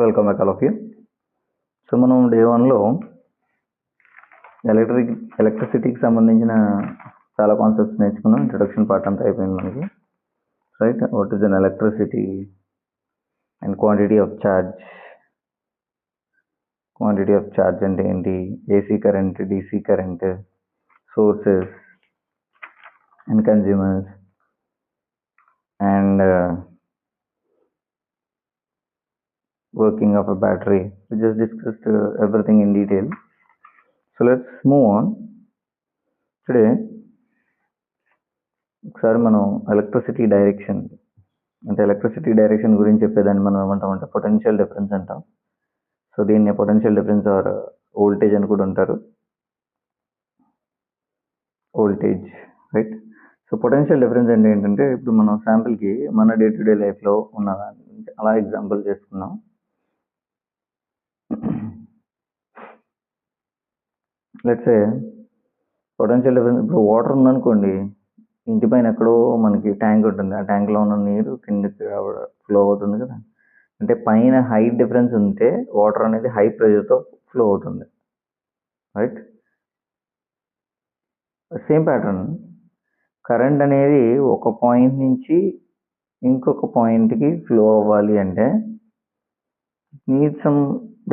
Welcome back all of you. So మనం day 1లో ఎలక్ట్రిసిటీకి సంబంధించిన చాలా కాన్సెప్ట్స్ నేర్చుకున్నాం. ఇంట్రొడక్షన్ పార్ట్ అంతా అయిపోయింది మనకి, right. What is an electricity and quantity of charge అంటే ఏంటి, AC current, DC current, sources and consumers and working of a battery. We just discussed everything in detail. So let's move on. Today ఒకసారి మనం electricity direction గురించి చెప్పేదాన్ని మనం ఏమంటామంటే potential difference అంటాం. So దీన్ని పొటెన్షియల్ డిఫరెన్స్ ఆర్ వోల్టేజ్ అని కూడా ఉంటారు. Voltage, right. So potential difference అంటే ఏంటంటే, ఇప్పుడు మనం శాంపుల్కి మన డే టు డే లైఫ్లో ఉన్న అలా ఎగ్జాంపుల్ చేసుకున్నాం. లెట్స్ సే పొటెన్షియల్ డిఫరెన్స్, ఇప్పుడు వాటర్ ఉందనుకోండి, ఇంటి పైన ఎక్కడో మనకి ట్యాంక్ ఉంటుంది, ఆ ట్యాంక్లో ఉన్న నీరు కిందకి ఫ్లో అవుతుంది కదా. అంటే పైన హైట్ డిఫరెన్స్ ఉంటే వాటర్ అనేది హై ప్రెషర్తో ఫ్లో అవుతుంది, రైట్. సేమ్ ప్యాటర్న్ కరెంట్ అనేది ఒక పాయింట్ నుంచి ఇంకొక పాయింట్కి ఫ్లో అవ్వాలి అంటే need some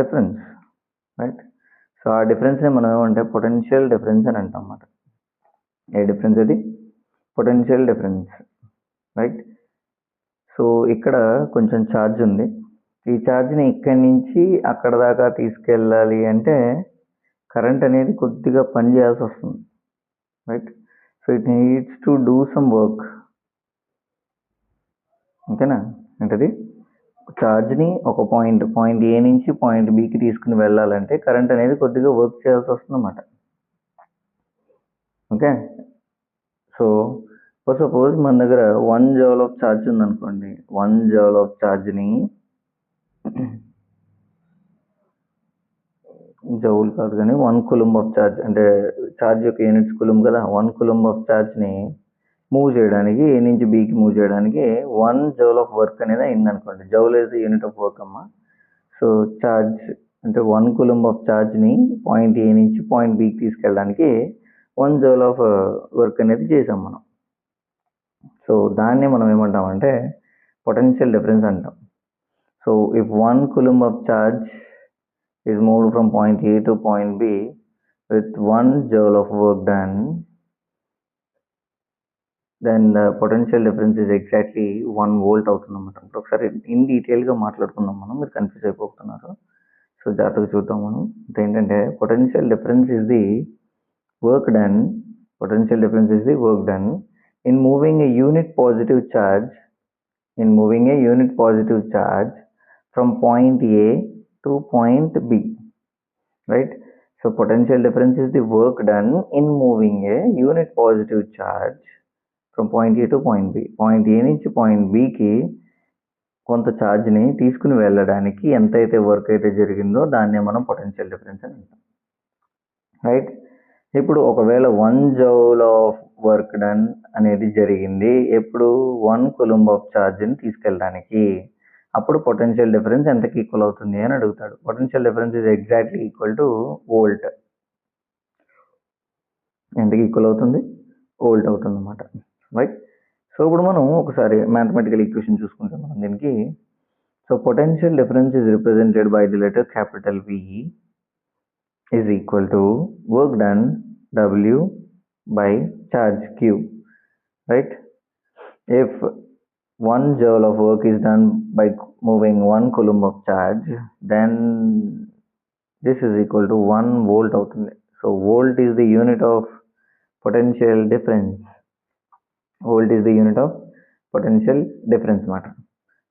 difference, right. So ఆ డిఫరెన్స్ని మనం ఏమంటే పొటెన్షియల్ డిఫరెన్స్ అని అంటాం అన్నమాట. ఏ డిఫరెన్స్ అది? Potential difference, right. సో ఇక్కడ కొంచెం ఛార్జ్ ఉంది, ఈ ఛార్జ్ని ఇక్కడి నుంచి అక్కడ దాకా తీసుకెళ్ళాలి అంటే కరెంట్ అనేది కొద్దిగా పని చేయాల్సి వస్తుంది, right. So it needs to do some work, ఓకేనా. ఏంటది? ఛార్జ్ని ఒక పాయింట్ ఏ నుంచి పాయింట్ బికి తీసుకుని వెళ్ళాలంటే కరెంట్ అనేది కొద్దిగా వర్క్ చేయాల్సి వస్తుంది అన్నమాట, ఓకే. సో సపోజ్ మన దగ్గర 1 జౌల్ ఆఫ్ ఛార్జ్ ఉందనుకోండి. 1 జౌల్ ఆఫ్ ఛార్జ్ని, జౌల్ కాదు కానీ 1 కులుంబ్ ఆఫ్ ఛార్జ్, అంటే ఛార్జ్ యొక్క యూనిట్స్ కులుంబ్ కదా. 1 కులుంబ్ ఆఫ్ ఛార్జ్ని మూవ్ చేయడానికి, ఏ నుంచి బీకి మూవ్ చేయడానికి 1 జౌల్ ఆఫ్ వర్క్ అనేది అయింది అనుకోండి. Joule is the unit of work అమ్మా. సో ఛార్జ్ అంటే 1 కులుంబ్ ఆఫ్ ఛార్జ్ని పాయింట్ ఏ నుంచి పాయింట్ బికి తీసుకెళ్ళడానికి 1 జౌల్ ఆఫ్ వర్క్ అనేది చేసాం మనం. సో దాన్ని మనం ఏమంటామంటే పొటెన్షియల్ డిఫరెన్స్ అంటాం. So if 1 coulomb of charge is moved from point A to point B with 1 joule of work done, then the potential difference is exactly 1 volt అవుతుందన్నమాట. ఇప్పుడు ఒకసారి ఇన్ డీటెయిల్గా మాట్లాడుకుందాం మనం, మీరు కన్ఫ్యూజ్ అయిపోతున్నారు. సో జాగ్రత్తగా చూద్దాం మనం. ఏంటంటే potential difference is the work done, in moving a unit positive charge from point A to point B, right. So potential difference is the work done in moving a unit positive charge from point A to point B. Point A నుంచి point B కి కొంత ఛార్జ్ని తీసుకుని వెళ్ళడానికి ఎంతైతే work అయితే జరిగిందో దాన్నే మనం పొటెన్షియల్ డిఫరెన్స్ అని అంటాం, రైట్. ఇప్పుడు ఒకవేళ 1 జౌల్ ఆఫ్ వర్క్ డన్ అనేది జరిగింది ఎప్పుడు 1 కులుంబ్ ఆఫ్ ఛార్జ్ని తీసుకెళ్ళడానికి, అప్పుడు పొటెన్షియల్ డిఫరెన్స్ ఎంతకి ఈక్వల్ అవుతుంది అని అడుగుతాడు. Potential difference is exactly equal to volt. ఎంతకి ఈక్వల్ అవుతుంది? వోల్ట్ అవుతుంది అన్నమాట, రైట్. సో ఇప్పుడు మనం ఒకసారి మ్యాథమెటికల్ ఈక్వేషన్ చూసుకుంటాం మనం దీనికి. So potential difference is represented by the letter capital V is equal to work done W by charge Q, right. If 1 joule of work is done by moving 1 coulomb of charge, then this is equal to 1 volt అవుతుంది. So volt is the unit of potential difference. మాట.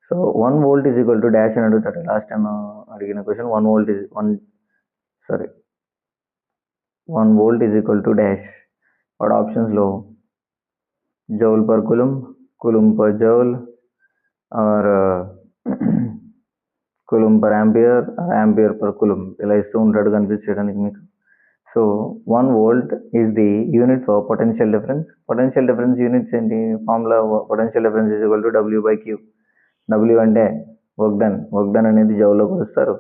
So 1 volt is equal to dash అని అడుగుతాడు. Last time అడిగిన question 1 volt is equal to dash. వాడు ఆప్షన్స్లో joule per coulomb per joule or coulomb per ampere per coulomb ఇలా ఇస్తూ ఉంటాడు కనిపించడానికి మీకు. So 1 volt is the unit for potential difference. Potential difference units ఏంటి? Formula potential difference is equal to W by Q. W అంటే work done అనేది జౌల్లో కొలుస్తారు,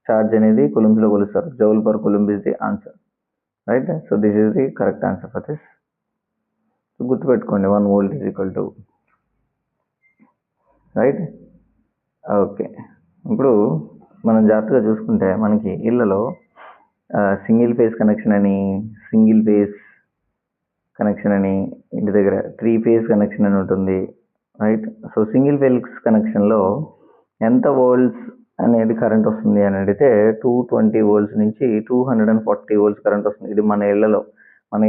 ఛార్జ్ అనేది కూలంబ్స్లో కొలుస్తారు. Joule per coulomb is the answer, right? So this is the correct answer for this. గుర్తుపెట్టుకోండి 1 volt is equal to, right? Okay, ఇప్పుడు మనం జాగ్రత్తగా చూసుకుంటే మనకి ఇళ్ళలో సింగిల్ ఫేజ్ కనెక్షన్ అని, సింగిల్ ఫేజ్ కనెక్షన్ అని, ఇంటి దగ్గర 3 phase కనెక్షన్ అని ఉంటుంది, రైట్? సో సింగిల్ ఫేజ్ కనెక్షన్లో ఎంత వోల్ట్స్ అనేది కరెంట్ వస్తుంది అని అడిగితే 220 volts నుంచి 240 volts కరెంట్ వస్తుంది. ఇది మన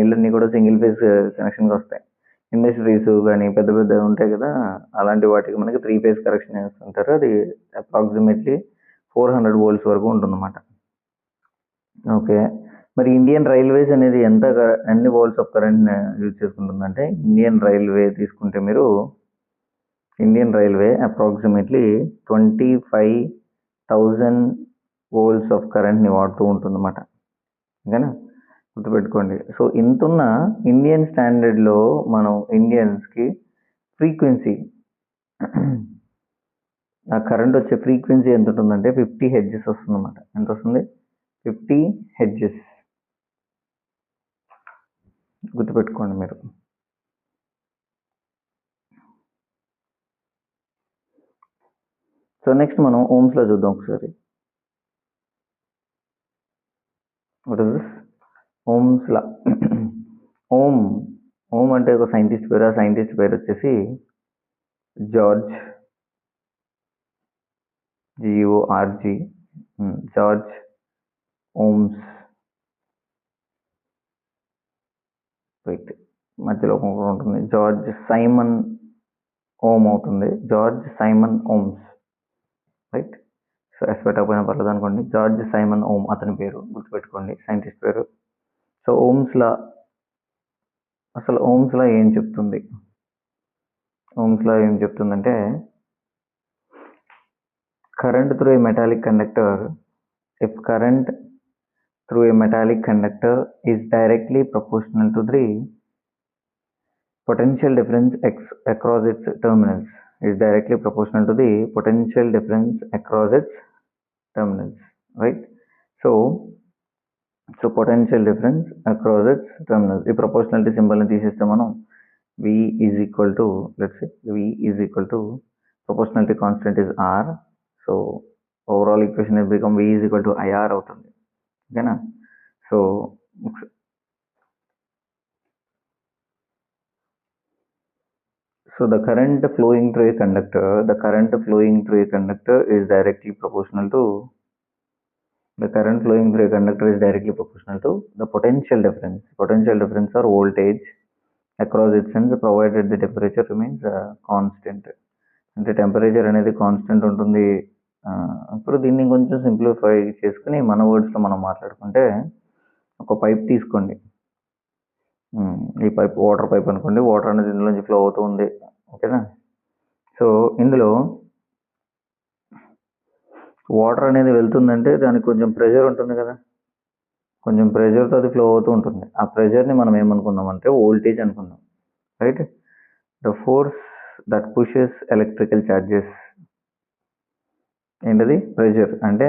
ఇళ్ళన్నీ కూడా సింగిల్ ఫేజ్ కనెక్షన్కి వస్తాయి. ఇండస్ట్రీస్ కానీ పెద్ద పెద్ద ఉంటాయి కదా, అలాంటి వాటికి మనకి 3 phase కనెక్షన్ వేస్తుంటారు. అది అప్రాక్సిమేట్లీ 400 volts వరకు ఉంటుందన్నమాట. ఓకే, మరి ఇండియన్ రైల్వేస్ అనేది ఎన్ని వోల్ట్స్ ఆఫ్ కరెంట్ యూజ్ చేసుకుంటుందంటే, ఇండియన్ రైల్వే తీసుకుంటే మీరు Indian railway approximately 25,000 volts of కరెంట్ని వాడుతూ ఉంటుందన్నమాట. ఓకేనా, గుర్తుపెట్టుకోండి. సో ఇంతున్న ఇండియన్ స్టాండర్డ్లో మనం ఇండియన్స్కి ఫ్రీక్వెన్సీ, ఆ కరెంట్ వచ్చే ఫ్రీక్వెన్సీ ఎంత ఉంటుందంటే 50 Hz వస్తుందన్నమాట. ఎంత వస్తుంది? 50 Hz. గుర్తుపెట్టుకోండి మీరు. సో నెక్స్ట్ మనం ఓమ్స్లో చూద్దాం ఒకసారి. What is this? Ohm's law. Ohm అంటే ఒక సైంటిస్ట్ పేరు. ఆ సైంటిస్ట్ పేరు వచ్చేసి George, GORG, George Ohms. Right, మధ్యలో ఉంటుంది జార్జ్ సైమన్ ఓమ్ అవుతుంది. George Simon Ohms, right? So S పెట్టకపోయినా పర్లేదు అనుకోండి. జార్జ్ సైమన్ ఓమ్ అతని పేరు, గుర్తుపెట్టుకోండి, సైంటిస్ట్ పేరు. సో అసలు ఓమ్స్ లా ఏం చెప్తుంది? ఓమ్స్ లా ఏం చెప్తుందంటే, current through a metallic conductor, if current through a metallic conductor is directly proportional to the potential difference across its terminals, right? So potential difference across its terminals. ఈ proportionality symbol ని తీసేస్తే మనం V is equal to, let's say proportionality constant is R. So overall equation become V is equal to IR అవుతుంది. ఓకేనా? So the current flowing through a conductor is directly proportional to the potential difference or voltage across its ends, provided the temperature remains constant. అంటే temperature అనేది constant ఉంటుంది. ఇప్పుడు దీన్ని కొంచెం simplify చేసుకుని మన వర్డ్స్లో మనం మాట్లాడుకుంటే, ఒక పైప్ తీసుకోండి. ఈ పైప్ వాటర్ పైప్ అనుకోండి. వాటర్ అనేది ఇందులోంచి ఫ్లో అవుతూ ఉంది. ఓకేనా? సో ఇందులో వాటర్ అనేది వెళ్తుందంటే దానికి కొంచెం ప్రెషర్ ఉంటుంది కదా, కొంచెం ప్రెషర్తో అది ఫ్లో అవుతూ ఉంటుంది. ఆ ప్రెషర్ని మనం ఏమనుకుందాం అంటే వోల్టేజ్ అనుకుందాం, right? The force that pushes electrical charges, ఏంటది? ప్రెషర్ అంటే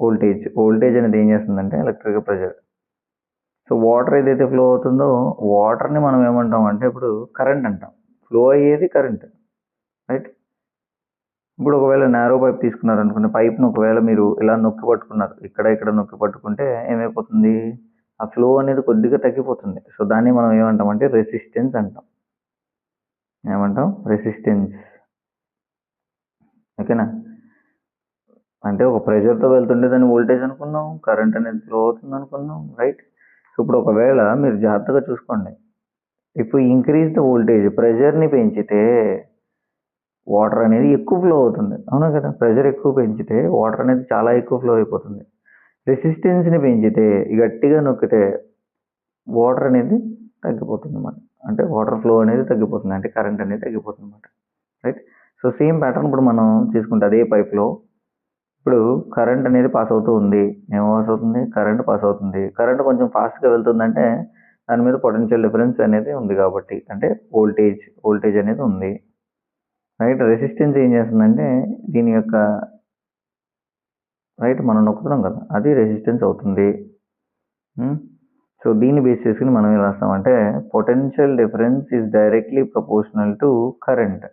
వోల్టేజ్ అనేది ఏం చేస్తుందంటే ఎలక్ట్రికల్ ప్రెషర్. సో వాటర్ ఏదైతే ఫ్లో అవుతుందో వాటర్ని మనం ఏమంటాం అంటే ఇప్పుడు కరెంట్ అంటాం. ఫ్లో అయ్యేది కరెంట్, రైట్? ఇప్పుడు ఒకవేళ నారో పైప్ తీసుకున్నారు అనుకోండి, పైప్ను ఒకవేళ మీరు ఇలా నొక్కి పట్టుకున్నారు, ఇక్కడ నొక్కి పట్టుకుంటే ఏమైపోతుంది? ఆ ఫ్లో అనేది కొద్దిగా తగ్గిపోతుంది. సో దాన్ని మనం ఏమంటాం అంటే రెసిస్టెన్స్ అంటాం. రెసిస్టెన్స్. ఓకేనా? అంటే ఒక ప్రెషర్తో వెళ్తుంటే దాన్ని వోల్టేజ్ అనుకున్నాం, కరెంట్ అనేది ఫ్లో అవుతుంది అనుకున్నాం, రైట్? సో ఇప్పుడు ఒకవేళ మీరు జాగ్రత్తగా చూసుకోండి, ఇప్పుడు ఇంక్రీజ్ ద వోల్టేజ్, ప్రెషర్ని పెంచితే వాటర్ అనేది ఎక్కువ ఫ్లో అవుతుంది, అవునా కదా? ప్రెషర్ ఎక్కువ పెంచితే వాటర్ అనేది చాలా ఎక్కువ ఫ్లో అయిపోతుంది. రెసిస్టెన్స్ని పెంచితే, గట్టిగా నొక్కితే వాటర్ అనేది తగ్గిపోతుంది అన్నమాట. అంటే వాటర్ ఫ్లో అనేది తగ్గిపోతుంది, అంటే కరెంట్ అనేది తగ్గిపోతుంది అన్నమాట, రైట్? సో సేమ్ ప్యాటర్న్ ఇప్పుడు మనం తీసుకుంటే అదే పైప్లో ఇప్పుడు కరెంట్ అనేది పాస్ అవుతూ ఉంది. ఏం పాస్ అవుతుంది? కరెంట్ పాస్ అవుతుంది. కరెంట్ కొంచెం ఫాస్ట్గా వెళ్తుందంటే దాని మీద పొటెన్షియల్ డిఫరెన్స్ అనేది ఉంది కాబట్టి, అంటే వోల్టేజ్ అనేది ఉంది. రైట్. రెసిస్టెన్స్ ఏం చేస్తుందంటే దీని యొక్క రైట్ మనం నొక్కుతున్నాం కదా, అది రెసిస్టెన్స్ అవుతుంది. సో దీన్ని బేస్ చేసుకుని మనం ఏం రాస్తామంటే potential difference is directly proportional to current.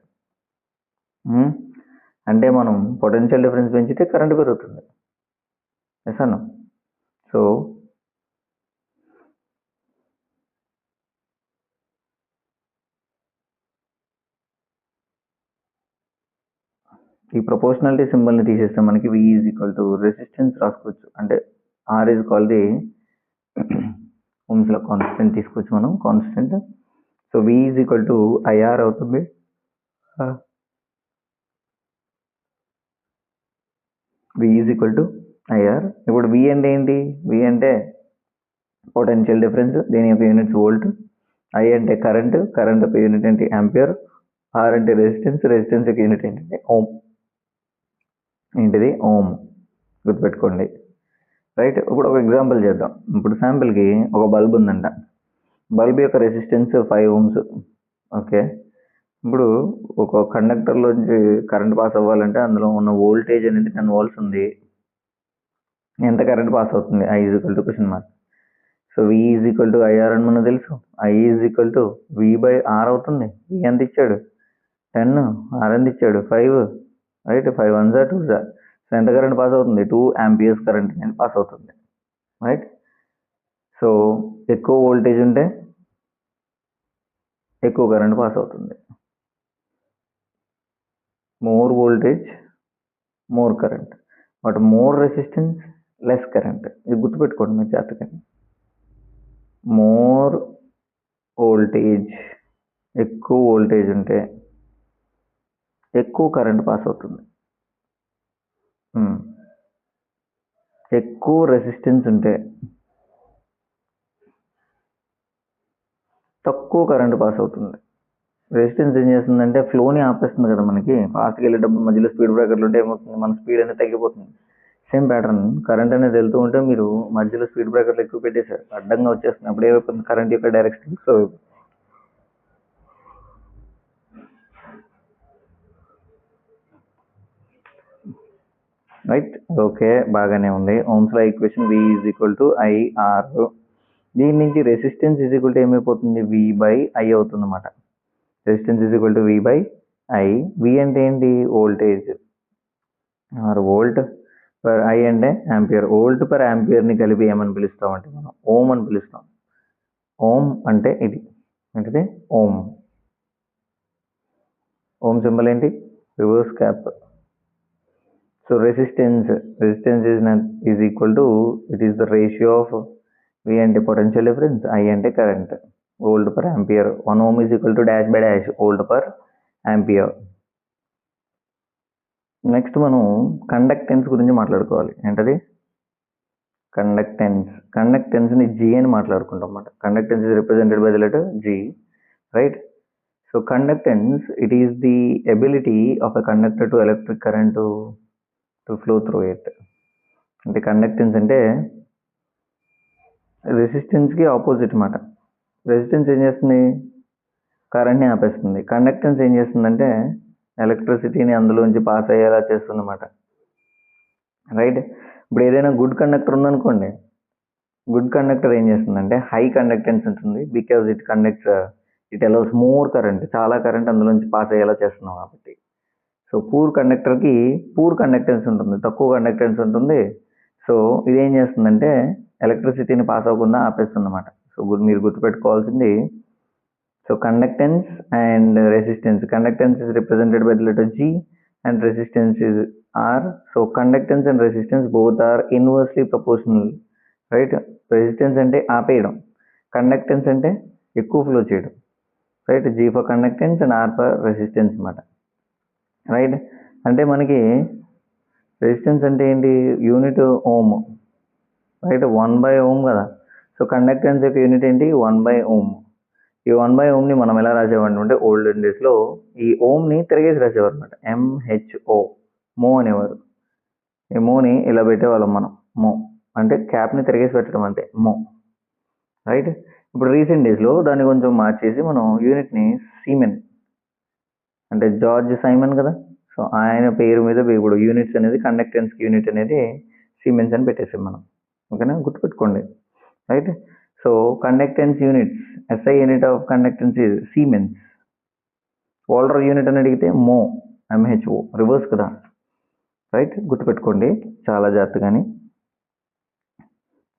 అంటే మనం పొటెన్షియల్ డిఫరెన్స్ పెంచితే కరెంట్ పెరుగుతుంది. ఎస్ అన్న. సో ఈ ప్రపోర్షనాలిటీ సింబల్ని తీసేస్తే మనకి V is equal to resistance రాసుకోవచ్చు. అంటే R ఈజ్ కాల్ ది ఓమ్స్లో కాన్స్టెంట్ తీసుకోవచ్చు మనం, constant. So V is equal to IR అవుతుంది. V is equal to IR. ఇప్పుడు V అంటే ఏంటి? V అంటే పొటెన్షియల్ డిఫరెన్స్, దీని యొక్క యూనిట్స్ వోల్ట్. I అంటే కరెంట్, కరెంట్ యొక్క యూనిట్ ఏంటి? ఆంపియర్. R అంటే రెసిస్టెన్స్, రెసిస్టెన్స్ యొక్క యూనిట్ ఏంటంటే ఓమ్. ఏంటిది? ఓమ్. గుర్తుపెట్టుకోండి. రైట్. ఇప్పుడు ఒక ఎగ్జాంపుల్ చేద్దాం. ఇప్పుడు శాంపిల్కి ఒక బల్బ్ ఉందంట. బల్బ్ యొక్క రెసిస్టెన్స్ 5 ohms. ఓకే. ఇప్పుడు ఒక కండక్టర్లోంచి కరెంట్ పాస్ అవ్వాలంటే అందులో ఉన్న వోల్టేజ్ అనేది 10 volts ఉంది. ఎంత కరెంట్ పాస్ అవుతుంది? I is equal to question mark. So V is equal to IR అని మనకు తెలుసు. I is equal to V/R అవుతుంది. V ఎంత ఇచ్చాడు? 10. R ఎంత ఇచ్చాడు? 5. రైట్. 5 1s 2s. సో ఎంత కరెంట్ పాస్ అవుతుంది? 2 amperes కరెంట్ అనేది పాస్ అవుతుంది. రైట్. సో ఎక్కువ వోల్టేజ్ ఉంటే ఎక్కువ కరెంట్ పాస్ అవుతుంది. More voltage more current, but more resistance less current. ఇది గుర్తుపెట్టుకోండి మీరు జాగ్రత్తగా. మోర్ వోల్టేజ్, ఎక్కువ వోల్టేజ్ ఉంటే ఎక్కువ కరెంట్ పాస్ అవుతుంది. ఎక్కువ రెసిస్టెన్స్ ఉంటే తక్కువ కరెంట్ పాస్ అవుతుంది. రెసిస్టెన్స్ ఏం చేస్తుందంటే ఫ్లోని ఆపేస్తుంది కదా. మనకి ఫాస్ట్గా వెళ్ళేటప్పుడు మధ్యలో స్పీడ్ బ్రేకర్లు ఉంటే ఏమవుతుంది? మన స్పీడ్ అనేది తగ్గిపోతుంది. సేమ్ ప్యాటర్న్ కరెంట్ అనేది వెళ్తూ ఉంటే మీరు మధ్యలో స్పీడ్ బ్రేకర్లు ఎక్కువ పెట్టేశారు, అడ్డంగా వచ్చేస్తుంది. అప్పుడు ఏమైపోతుంది? కరెంట్ యొక్క డైరెక్షన్ స్లో అయిపోతుంది. రైట్. ఓకే, బాగానే ఉంది. ఓమ్స్లో equation V is equal to IR. దీని నుంచి రెసిస్టెన్స్ ఈజ్ ఈక్వల్ టు ఏమైపోతుంది? V/I అవుతుంది అన్నమాట. Resistance is equal to V/I. V అంటే ఏంటి? Voltage. Or volt per I అంటే ఆంపియర్. వోల్ట్ పర్ ఆంపియర్ని కలిపి ఏమని పిలుస్తాం అంటే మనం ఓమ్ అని పిలుస్తాం. ఓమ్ అంటే ఇది ఏంటిది? ఓమ్. ఓమ్ సింబల్ ఏంటి? Reverse cap. So resistance is equal to, it is the ratio of V అంటే పొటెన్షియల్ డిఫరెన్స్, I అంటే current, volt per ampere. 1 ohm is equal to dash by dash volt per ampere. Next మనం conductance గురించి మాట్లాడుకోవాలి. ఏంటది? Conductance. కండక్టెన్స్ని G అని మాట్లాడుకుంటాం అన్నమాట. Conductance is represented by the letter G. Right. So conductance, it is the ability of a conductor to electric current to flow through it. అంటే conductance అంటే రెసిస్టెన్స్కి opposite అన్నమాట. రెసిస్టెన్స్ ఏం చేస్తుంది? కరెంట్ని ఆపేస్తుంది. కండక్టెన్స్ ఏం చేస్తుందంటే ఎలక్ట్రిసిటీని అందులోంచి పాస్ అయ్యేలా చేస్తుంది అన్నమాట. రైట్. ఇప్పుడు ఏదైనా గుడ్ కండక్టర్ ఉందనుకోండి, గుడ్ కండక్టర్ ఏం చేస్తుందంటే హై కండక్టెన్స్ ఉంటుంది. Because it allows more current, చాలా కరెంట్ అందులోంచి పాస్ అయ్యేలా చేస్తున్నాం కాబట్టి. సో పూర్ కండక్టర్కి పూర్ కండక్టెన్స్ ఉంటుంది, తక్కువ కండక్టెన్స్ ఉంటుంది. సో ఇదేం చేస్తుందంటే ఎలక్ట్రిసిటీని పాస్ అవ్వకుండా ఆపేస్తుంది అన్నమాట. సో మీరు గుర్తుపెట్టుకోవాల్సింది, so conductance and resistance. Conductance is represented by the letter G and resistance is R. So conductance and resistance both are inversely proportional. Right. Resistance అంటే ఆపేయడం, కండక్టెన్స్ అంటే ఎక్కువ ఫ్లో చేయడం. Right. G for conductance and R for resistance అన్నమాట. Right. అంటే మనకి resistance అంటే ఏంటి? Unit ohm. రైట్. 1/ohm కదా. సో కండక్టెన్స్ యొక్క యూనిట్ ఏంటి? 1/ohm. ఈ 1/ohmని మనం ఎలా రాసేవాడు అంటే ఓల్డెన్ డేస్లో ఈ ఓమ్ని తిరిగేసి రాసేవారు అనమాట. MHO, మో అనేవారు. ఈ మోని ఇలా పెట్టేవాళ్ళం మనం. మో అంటే క్యాప్ని తిరిగేసి పెట్టడం అంతే, మో. రైట్. ఇప్పుడు రీసెంట్ డేస్లో దాన్ని కొంచెం మార్చేసి మనం యూనిట్ని సీమెన్ అంటే జార్జ్ సైమన్ కదా. సో ఆయన పేరు మీద ఇప్పుడు యూనిట్స్ అనేది కండక్టెన్స్ యూనిట్ అనేది సిమెన్స్ అని పెట్టేసాం మనం. ఓకేనా, గుర్తుపెట్టుకోండి. Right. So conductance units, SI unit of conductance is siemens. వోల్టర్ యూనిట్ అని అడిగితే మో, MHO, రివర్స్ కదా. రైట్, గుర్తుపెట్టుకోండి చాలా జాగ్రత్తగాని.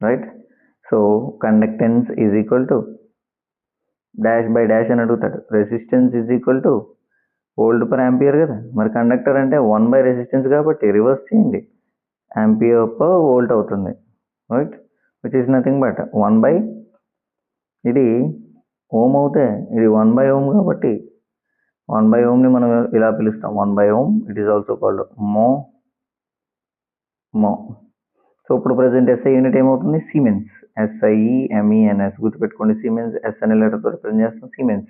Right. So conductance is equal to dash by dash అని అడుగుతాడు. Resistance is equal to volt per ampere కదా. మరి కండక్టర్ అంటే 1 బై రెసిస్టెన్స్ కాబట్టి రివర్స్ చేయండి, యాంపియర్ పర్ వోల్ట్ అవుతుంది. Right, which is nothing but 1 by, ఇది ఓం అవుతే ఇది 1 బై ఓం కాబట్టి 1 బై ఓంని మనం ఇలా పిలుస్తాం, 1 by ohm. It is also called mho. So ఇప్పుడు ప్రజెంట్ SI యూనిట్ ఏమవుతుంది? సిమెన్స్. SIEMENS, గుర్తుపెట్టుకోండి. సిమెన్స్ S అనే లెటర్తో రిప్రజెంట్ చేస్తాం Siemens.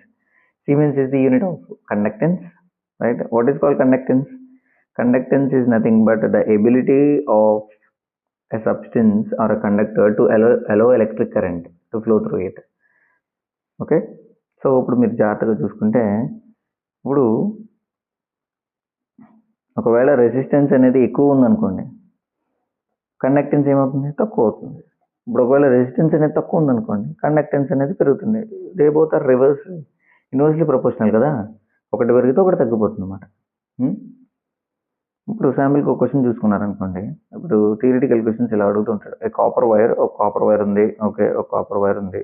Siemens is the unit of conductance. Right. What is called conductance? Conductance is nothing but the ability of a substance or a conductor to allow electric current to flow through it. Okay. So ఇప్పుడు మీరు జాగ్రత్తగా చూసుకుంటే, ఇప్పుడు ఒకవేళ resistance అనేది ఎక్కువ ఉందనుకోండి, conductance ఏమవుతుంది? తక్కువ అవుతుంది. ఇప్పుడు ఒకవేళ రెసిస్టెన్స్ అనేది తక్కువ ఉందనుకోండి, కండక్టెన్స్ అనేది పెరుగుతుంది. They both are reverse, inversely proportional కదా. ఒకటి పెరిగితే ఒకటి తగ్గిపోతుంది అన్నమాట. ఇప్పుడు శాంపిల్కి ఒక క్వశ్చన్ చూసుకున్నారనుకోండి, ఇప్పుడు థియరిటికల్ క్వశ్చన్స్ ఇలా అడుగుతుంటాడు. ఒక కాపర్ వైర్ ఉంది. ఓకే, ఒక కాపర్ వైర్ ఉంది.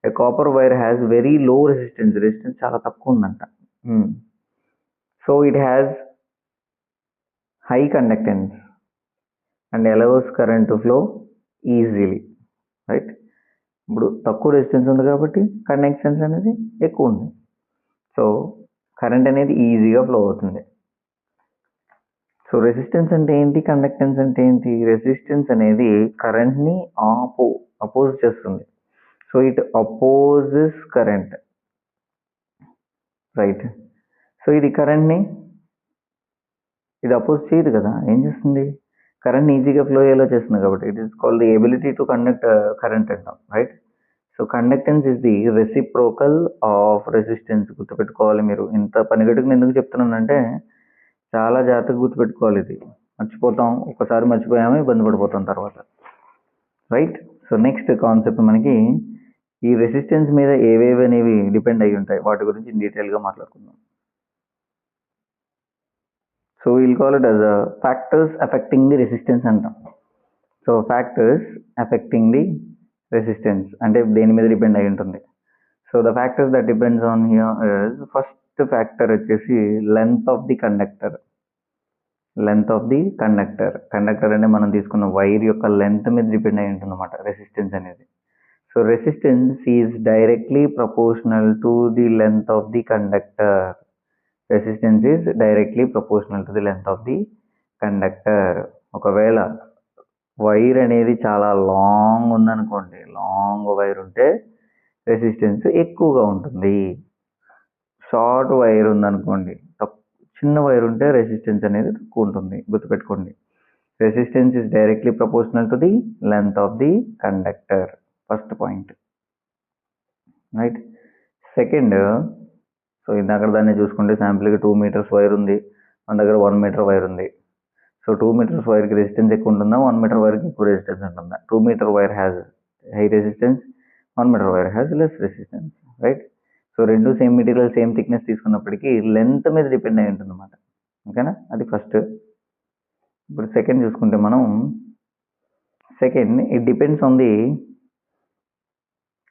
A copper wire has very low resistance చాలా తక్కువ ఉందంట. So it has high conductance and allows current to flow easily. Right. ఇప్పుడు తక్కువ రెసిస్టెన్స్ ఉంది కాబట్టి కండక్టెన్స్ అనేది ఎక్కువ ఉంది. సో కరెంట్ అనేది ఈజీగా ఫ్లో అవుతుంది. సో రెసిస్టెన్స్ అంటే ఏంటి, కండక్టెన్స్ అంటే ఏంటి? రెసిస్టెన్స్ అనేది కరెంట్ని అపోజ్ చేస్తుంది. So it opposes current. Right. So ఇది కరెంట్ని ఇది అపోజ్ చేయదు కదా. ఏం చేస్తుంది? కరెంట్ని ఈజీగా ఫ్లో అయ్యేలా చేస్తుంది కాబట్టి it is called the ability to conduct current అంటాం. Right. So conductance is the reciprocal of resistance. గుర్తుపెట్టుకోవాలి మీరు. ఇంత పనిగట్టుకుని ఎందుకు చెప్తున్నానంటే, చాలా జాగ్రత్తగా గుర్తుపెట్టుకోవాలి. ఇది మర్చిపోతాం, ఒకసారి మర్చిపోయామో ఇబ్బంది పడిపోతాం తర్వాత. రైట్. సో నెక్స్ట్ కాన్సెప్ట్ మనకి ఈ రెసిస్టెన్స్ మీద ఏవేవి అనేవి డిపెండ్ అయ్యి ఉంటాయి, వాటి గురించి డీటెయిల్గా మాట్లాడుకుందాం. So will call it as factors affecting the resistance అంటాం. So factors affecting the resistance అంటే దేని మీద డిపెండ్ అయి ఉంటుంది. So the factors that depends on here is, first factor వచ్చేసి length of the conductor. Length of the conductor. Conductor అంటే మనం తీసుకున్న వైర్ యొక్క లెంత్ మీద డిపెండ్ అయి ఉంటుంది అన్నమాట రెసిస్టెన్స్ అనేది. So resistance is directly proportional to the length of the conductor. Resistance is directly proportional to the length of the conductor. ఒకవేళ వైర్ అనేది చాలా లాంగ్ ఉందనుకోండి, లాంగ్ వైర్ ఉంటే రెసిస్టెన్స్ ఎక్కువగా ఉంటుంది. షార్ట్ వైర్ ఉందనుకోండి, చిన్న వైర్ ఉంటే రెసిస్టెన్స్ అనేది తక్కువ ఉంటుంది. గుర్తుపెట్టుకోండి. Resistance is directly proportional to the length of the conductor. First point. Right. Second, so ఇందాక దాన్ని చూసుకుంటే శాంపుల్కి 2 మీటర్స్ వైర్ ఉంది, మన దగ్గర 1 మీటర్ వైర్ ఉంది. సో 2 మీటర్స్ వైర్కి రెసిస్టెన్స్ ఎక్కువ ఉంటుందా, 1 మీటర్ వైర్కి ఎక్కువ రెసిస్టెన్స్ ఉంటుందా? 2 meter wire has high resistance, 1 meter wire has less resistance. Right. So రెండు సేమ్ మెటీరియల్ సేమ్ థిక్నెస్ తీసుకున్నప్పటికీ లెంత్ మీద డిపెండ్ అయి ఉంటుంది అన్నమాట. ఓకేనా, అది ఫస్ట్. ఇప్పుడు సెకండ్ చూసుకుంటే మనం, second it depends on the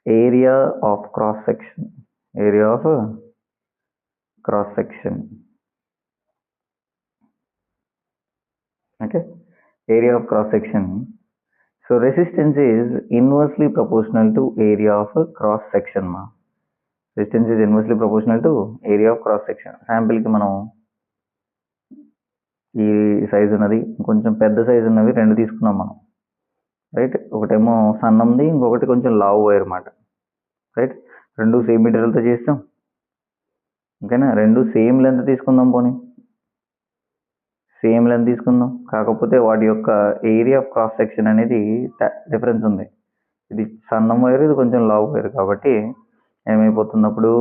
area of cross section. Area of cross section. Okay, area of cross section. So resistance is inversely proportional to area of cross section మా. Resistance is inversely proportional to area of cross section. శాంపిల్కి మనం ఈ size ఉన్నది, కొంచెం పెద్ద size ఉన్నవి రెండు తీసుకున్నాం మనం. రైట్. ఒకటేమో సన్నంది, ఇంకొకటి కొంచెం లావు వైర్ అన్నమాట. రైట్. రెండు సేమ్ మెటీరియల్తో చేస్తాం. ఓకేనా, రెండు సేమ్ లెంత్ తీసుకుందాం. పోనీ సేమ్ లెంత్ తీసుకుందాం, కాకపోతే వాటి యొక్క ఏరియా ఆఫ్ క్రాస్ సెక్షన్ అనేది డిఫరెన్స్ ఉంది. ఇది సన్నం వైర్, ఇది కొంచెం లావు వైర్ కాబట్టి ఏమైపోతుంది అప్పుడు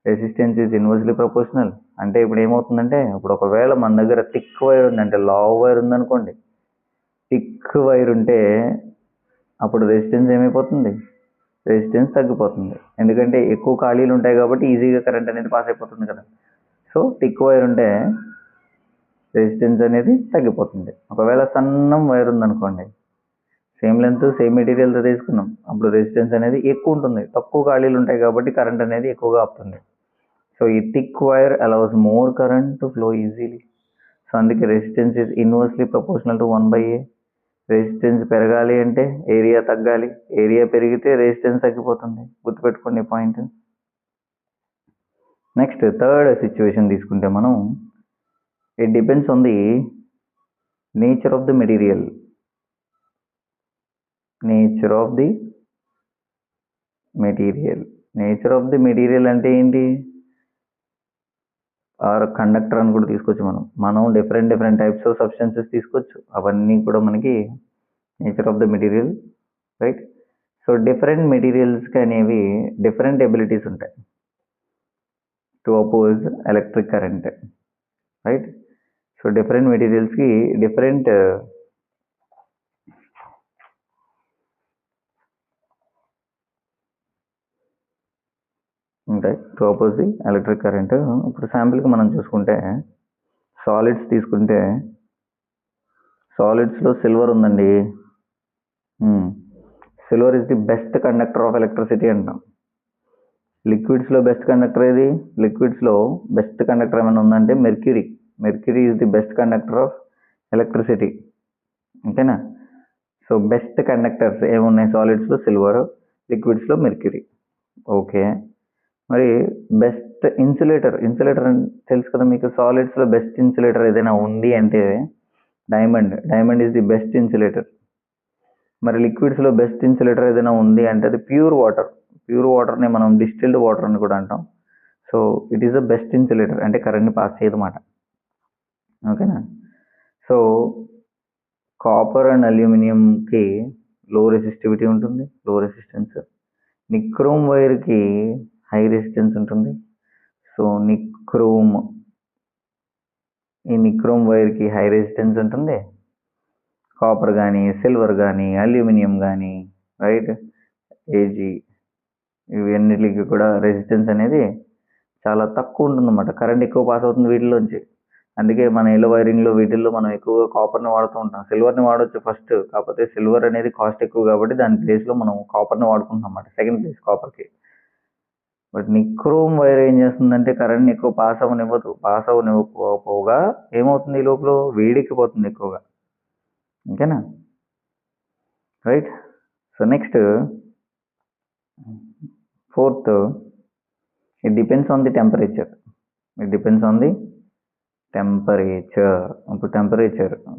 రెసిస్టెన్స్ ఈజ్ ఇన్వర్స్లీ ప్రపోర్షనల్. అంటే ఇప్పుడు ఏమవుతుందంటే, ఇప్పుడు ఒకవేళ మన దగ్గర థిక్ వైర్ ఉంది, అంటే లావ్ వైర్ ఉందనుకోండి, థిక్ వైర్ ఉంటే అప్పుడు రెసిస్టెన్స్ ఏమైపోతుంది, రెసిస్టెన్స్ తగ్గిపోతుంది. ఎందుకంటే ఎక్కువ ఖాళీలు ఉంటాయి కాబట్టి ఈజీగా కరెంట్ అనేది పాస్ అయిపోతుంది కదా. సో థిక్ వైర్ ఉంటే రెసిస్టెన్స్ అనేది తగ్గిపోతుంది. ఒకవేళ సన్నం వైర్ ఉందనుకోండి, సేమ్ లెంత్ సేమ్ మెటీరియల్తో తీసుకున్నాం, అప్పుడు రెసిస్టెన్స్ అనేది ఎక్కువ ఉంటుంది, తక్కువ ఖాళీలు ఉంటాయి కాబట్టి కరెంట్ అనేది ఎక్కువగా ఆపుతుంది. సో ఈ thick wire allows more current to flow easily. So అందుకే resistance is inversely proportional to 1/A. Resistance పెరగాలి అంటే ఏరియా తగ్గాలి, ఏరియా పెరిగితే రెసిస్టెన్స్ తగ్గిపోతుంది. గుర్తుపెట్టుకోండి పాయింట్. నెక్స్ట్ థర్డ్ సిచ్యువేషన్ తీసుకుంటే మనం, it depends on the nature of the material. Nature of the material. Nature of the material అంటే ఏంటి, ఆర్ కండక్టర్ అని కూడా తీసుకోవచ్చు. మనం డిఫరెంట్ టైప్స్ ఆఫ్ సబ్స్టెన్సెస్ తీసుకోవచ్చు. అవన్నీ కూడా మనకి nature of the material, right. So different మెటీరియల్స్కి అనేవి డిఫరెంట్ ఎబిలిటీస్ ఉంటాయి to oppose electric current, right. So different మెటీరియల్స్కి డిఫరెంట్ ఉంటాయి to oppose the electric current. ఇప్పుడు శాంపిల్కి మనం చూసుకుంటే, సాలిడ్స్ తీసుకుంటే, సాలిడ్స్లో సిల్వర్ ఉందండి. Silver is the best conductor of electricity అంటాం. లిక్విడ్స్లో బెస్ట్ కండక్టర్ ఏది, లిక్విడ్స్లో బెస్ట్ కండక్టర్ ఏమైనా ఉందంటే mercury. Mercury is the best conductor of electricity, ఓకేనా. సో బెస్ట్ కండక్టర్స్ ఏమున్నాయి సాలిడ్స్లో, సిల్వర్, లిక్విడ్స్లో మెర్క్యూరీ. ఓకే, మరి బెస్ట్ ఇన్సులేటర్ అని తెలుసు కదా మీకు. సాలిడ్స్లో బెస్ట్ ఇన్సులేటర్ ఏదైనా ఉంది అంటే diamond is the best insulator. మరి లిక్విడ్స్లో బెస్ట్ ఇన్సులేటర్ ఏదైనా ఉంది అంటే అది ప్యూర్ వాటర్ని మనం డిస్టిల్డ్ వాటర్ అని కూడా అంటాం. So it is the best insulator, అంటే కరెంట్ని పాస్ చేయదన్నమాట, ఓకేనా. సో కాపర్ అండ్ అల్యూమినియంకి లో రెసిస్టివిటీ ఉంటుంది, లో రెసిస్టెన్స్. నిక్రోమ్ వైర్కి హై రెసిస్టెన్స్ ఉంటుంది. సో ఈ నిక్రోమ్ వైర్కి హై రెసిస్టెన్స్ ఉంటుంది. కాపర్ కానీ, సిల్వర్ కానీ, అల్యూమినియం కానీ, రైట్, ఏజీ, ఇవన్నిటికి కూడా రెసిస్టెన్స్ అనేది చాలా తక్కువ ఉంటుందన్నమాట. కరెంట్ ఎక్కువ పాస్ అవుతుంది వీటిలోంచి. అందుకే మన ఇళ్ళ వైరింగ్లో వీటిల్లో మనం ఎక్కువగా కాపర్ని వాడుతూ ఉంటాం. సిల్వర్ని వాడవచ్చు ఫస్ట్, కాకపోతే సిల్వర్ అనేది కాస్ట్ ఎక్కువ కాబట్టి దాని ప్లేస్లో మనం కాపర్ని వాడుకుంటాం అన్నమాట, సెకండ్ ప్లేస్ కాపర్కి. బట్ నిక్రోమ్ వైర్ ఏం చేస్తుందంటే కరెంట్ని ఎక్కువ పాస్ అవ్వనివ్వకపోగా ఏమవుతుంది, ఈ లోపల వేడెక్కిపోతుంది ఎక్కువగా, ఓకేనా, right. So next fourth, it depends on the temperature.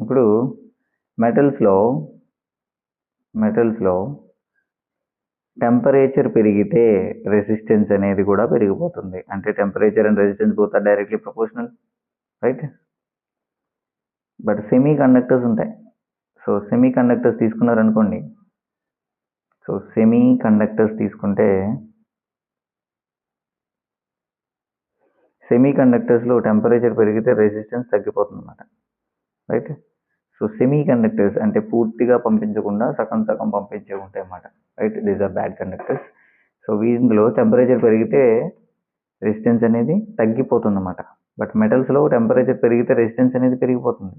ఇప్పుడు మెటల్స్లో టెంపరేచర్ పెరిగితే రెసిస్టెన్స్ అనేది కూడా పెరిగిపోతుంది. అంటే temperature and resistance both are directly proportional, right. But semiconductors ఉంటాయి. సో సెమీ కండక్టర్స్ తీసుకున్నారనుకోండి, సో సెమీ కండక్టర్స్ తీసుకుంటే సెమీ కండక్టర్స్లో టెంపరేచర్ పెరిగితే రెసిస్టెన్స్ తగ్గిపోతుంది అన్నమాట, రైట్. సో సెమీ కండక్టర్స్ అంటే పూర్తిగా పంపించకుండా సగం పంపించే ఉంటాయి అన్నమాట, right. These are bad conductors. So వీటిలో టెంపరేచర్ పెరిగితే రెసిస్టెన్స్ అనేది తగ్గిపోతుంది అన్నమాట. బట్ మెటల్స్లో టెంపరేచర్ పెరిగితే రెసిస్టెన్స్ అనేది పెరిగిపోతుంది.